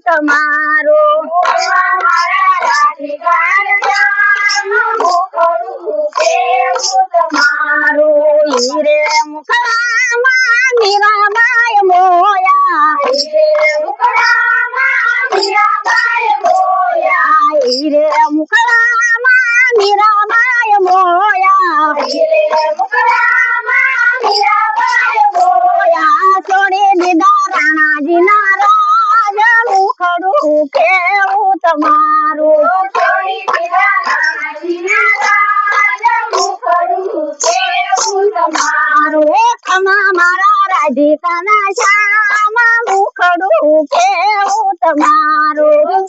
તમારો હીરે મુખડામાં મીરાબાઈ મોયા હીરે મુખડામાં મીરાબાઈ મોયા છોડી દીધા રાણાજીના રાજ મુખડું કેવું તમારું ખમા મારા રાધિકાના શ્યામ મુખડું કેવું તમારું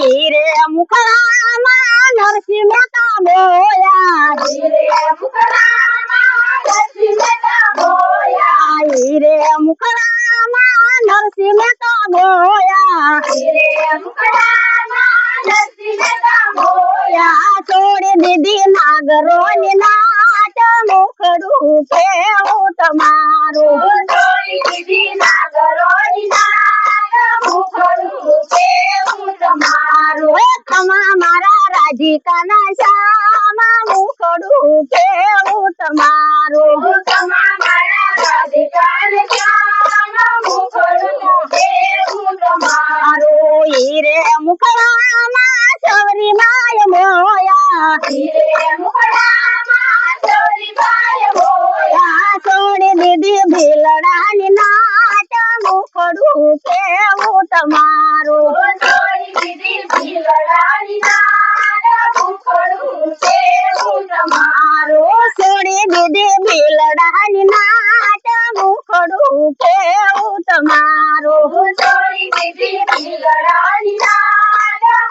હીરે મુખડામાં નરસિંહ મહેતા બોયા હીરે મુખડામાં નરસિંહ મહેતા બોયા છોડી દીધી નાગરોની નાટ મુખડું કેવું તમારું ખમા મારા રાધિકાના શ્યામ મુખડું કેવું તમારું હીરે મુખડામાં સવરી બાઈ મોયા છોડી દીધી ભીલડાની નાટ મુખડું કેવું તમારું છોડી દીધી ભીલડાની નાટ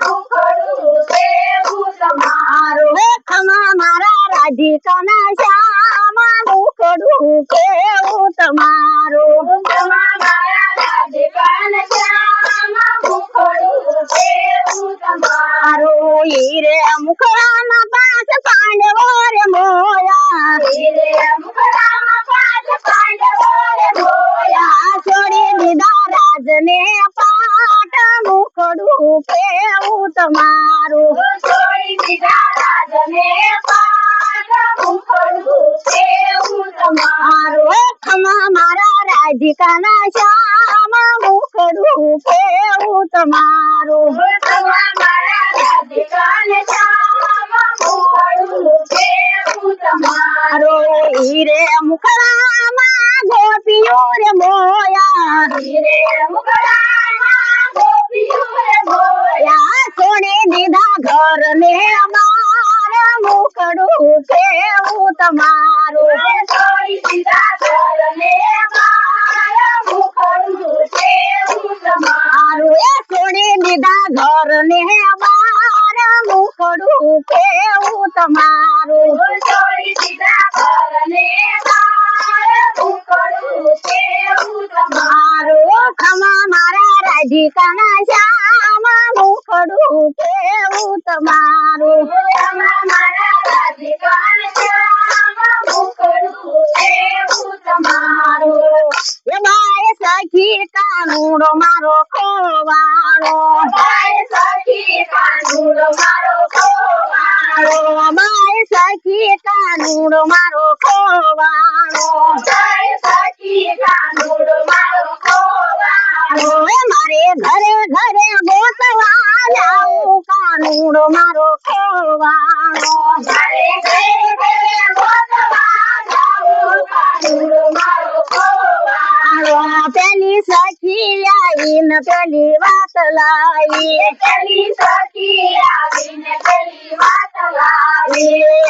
મુખડું કેવું તમારું ખમા મારા રાધિકાના શ્યામ મુખડું કેવું તમારું હીરે મુખડામાં પાંચ પાંડવો રે મોયા છોડી દીધા રાજને પાટ મુખડું કેવું તમારું ખમા મારા રાધિકાના શ્યામ મુખડું કેવું તમારું હીરે મુખડામાં ગોપીઓ રે મોયા છોડી દીધા ઘર ને બાર મુખડું કેવું તમારું છોડી દીધા ઘર ને બાર મુખડું કેવું તમારું ખમા મારા રાધિકાના શ્યામ મુખડું કેવું તમારું બાય સખી કાનુડો મારો ખોવાળો બાય સખી કાનુડો મારો મારે ઘરે ઘરે ગોતવા જાઉં કાનુડો મારો ખોવાળો પેલી સખી આવીને પેલી વાત લાવી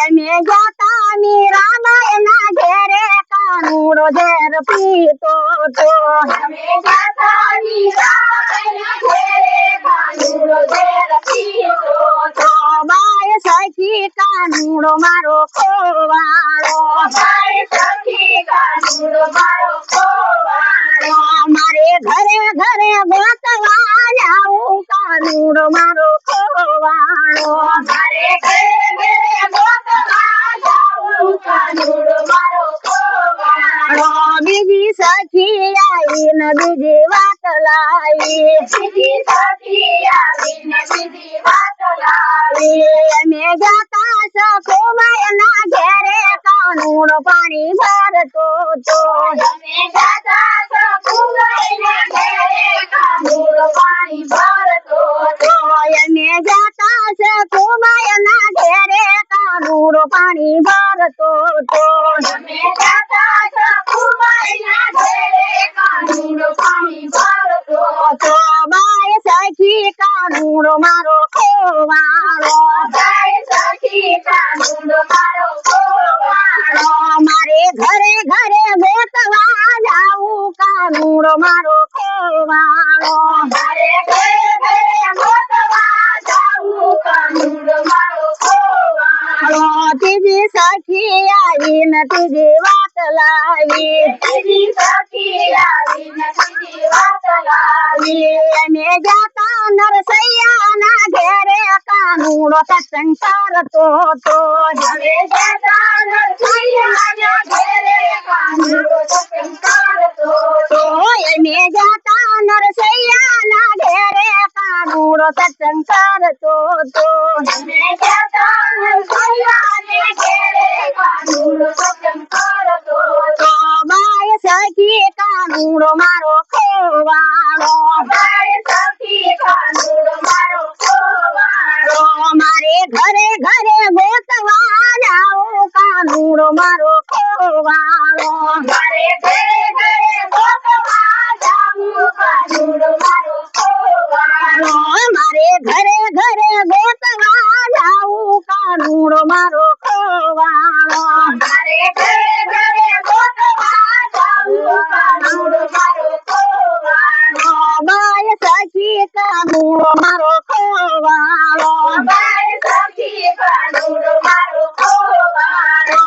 અમે જતા મીરાબાઈ ના ઘેરે કાનુડો ઝેર પીતો તો બાય સખી કાનુડો મારો ખોવાળો મારે ઘરે ઘરે ગોતવા જાઉં કાનુડો મારો ખોવાળો આવીને બીજી વાત લાવી અમે જાતા સખુબાઈ ના ઘેરે કાનુડો પાણી ભરતો તો અમે જાતા સખુબાઈ ના ઘેરે કાનુડો પાણી ભરતો તો અમે જાતા સખુબાઈ ના ઘેરે કાનુડો પાણી ભરતો તો અમે જાતા સખુબાઈ ના ઘેરે કાનુડો પાણી ભરતો તો બાય સખી કાનુડો મારો ખોવાળો બાય સખી કાનુડો મારો ખોવાળો મારે ઘરે ઘરે ગોતવા જાવું કાનુડો મારો ખોવાળો મારે ઘરે ઘરે ગોતવા જાવું કાનુડો મારો ખોવાળો ત્રીજી સખી આવીને ત્રીજી વાત લાવી ત્રીજી સખી આવીને ત્રીજી વાત લાવી અમે જાતા નરસૈયા ના ઘેરે કાનુડો સત્સંગ કરતો તો અમે જાતા નરસૈયા ના ઘેરે કાનુડો સત્સંગ કરતો તો અમે જાતા નરસૈયા ના ઘેરે કાનુડો સત્સંગ કરતો તો અમે જાતા નરસૈયા ના ઘેરે કાનુડો સત્સંગ કરતો તો બાય સખી કાનુડો મારો ખોવાળો બાય સખી કાનુડો મારો ખોવાળો મારે ઘરે ઘરે ગોતવા જાઉં કાનુડો મારો ખોવાળો મારે ઘરે ઘરે ગોતવા જાઉં કાનુડો મારો ખોવાળો મારે ઘરે ઘરે ગોતવા જાઉં કાનુડો મારો ખોવાળો મારે ઘરે ઘરે ગોતવા જાઉં કાનુડો મારો ખોવાળો બાય સખી કાનુડો મારો ખોવાળો બાય સખી કાનુડો મારો ખોવાળો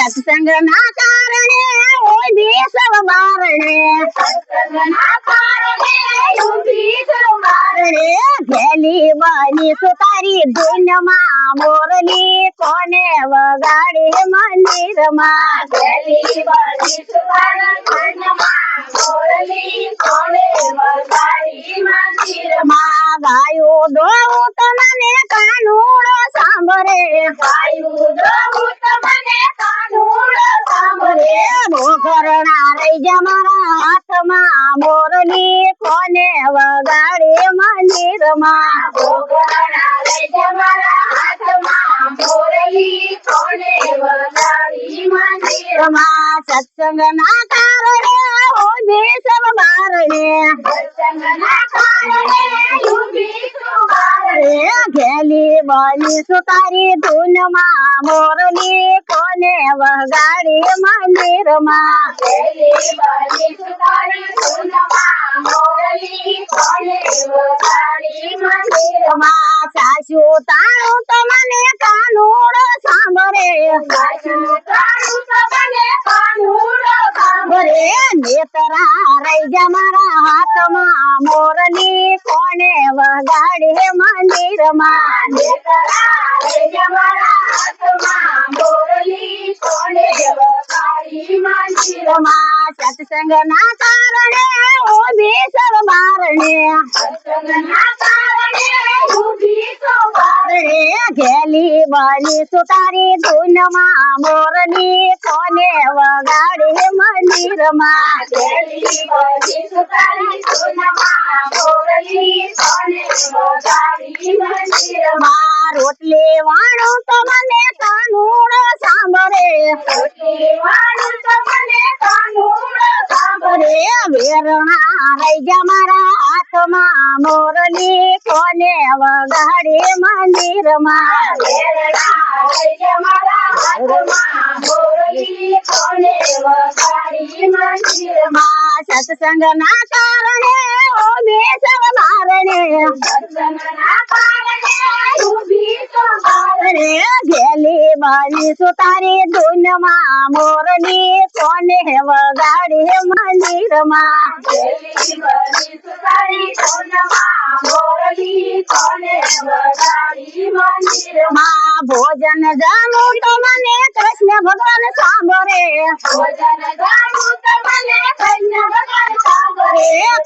સત્સંગ ના કારણે ઊભી સવ બારણે સત્સંગ ના કારણે ઊભી સવ બારણે ઘેલી બની સુતારી ધૂનમાં મોરલી કોને વગાડે મંદિરમાં ઘેલી બની સુતારી ધૂનમાં મોરલી કોને વગાડી મંદિરમાં ગાયો દોવું તમને કાનુડો સાંભળે ગાયો દોવું તમને કાનુડો સાંભળે ભોગરણા રહી જા મારા હાથમાં મોરલી કોને વગાડે મંદિરમાં ભોગરણા રહી જા મારા હાથમાં મોરલી કોને વગાડી મંદિરમાં સત્સંગ ના કારણે ઊભી સવ બારણે સત્સંગ ના કારણે ઊભી સવ બારણે ઘેલી બની સુતારી ધૂનમાં મોરલી કોને વગાડી મંદિરમાં ઘેલી બની સુતારી ધૂનમાં મોરલી કોને વગાડી મંદિરમાં સાસુ તારું તો મને કાનુડો સાંભળે સાસુ તારું તો મને કાનુડો સાંભળે નેતરા રહી જા મારા હાથમાં મોરલી કોને વગાડે મંદિરમાં નેતરા રહી જા મારા હાથમાં મોરલી કોને વગાડી મંદિરમાં સત્સંગ ના કારણે ઊભી સવ બારણે સત્સંગ ના કારણે ઊભી સવ બારણે ઘેલી બની સુતારી ધૂનમાં મોરલી કોને વગાડે મંદિરમાં ઘેલી બની સુતારી ધૂનમાં મોરલી કોને વગાડી મંદિરમાં રોટલી વાણું તો મને કાનુડો સાંભળે રોટલી વાણું તો મને કાનુડો સાંભળે વેરણા રહી જા મારા હાથમાં મોરલી કોને વગાડે મંદિરમાં વેરણા રહી જા મારા હાથમાં મોરલી કોને વગાડી મંદિરમાં સત્સંગ ના કારણે ઊભી સવ બારણે સત્સંગ ના કારણે ઊભી સવ બારણે ઘેલી બની સુતારી ધૂનમાં મોરલી કોને વગાડે મંદિરમાં ઘેલી બની સુતારી ધૂનમાં મોરલી કોને વગાડી મંદિરમાં ભોજન જાણું તો મને કૃષ્ણ ભગવાન સાંભળે ભોજન જાણું તો મને કૃષ્ણ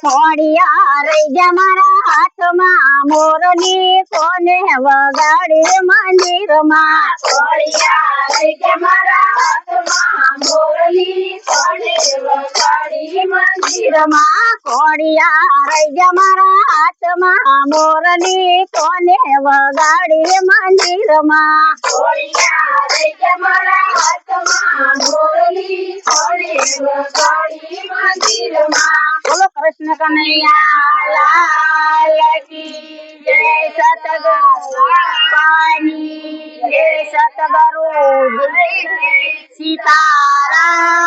ખોડિયા રહી જા મારા હાથમાં મોરની કોને વગાડી મંદિરમાં ખોડિયા રહી જા મારા હાથમાં મોરની કોને વગાડી મંદિરમાં ખોડિયા રહી જા મારા હાથમાં મોરની કોને વગાડી મંદિરમાં ખોડિયા રહી જા મારા હાથમાં મોરની કોને વગાડી મંદિરમાં બોલો કૃષ્ણ કનૈયા લાલ કી જય સતગુરુ બાપાની જય સતગુરુ જય સીતારામ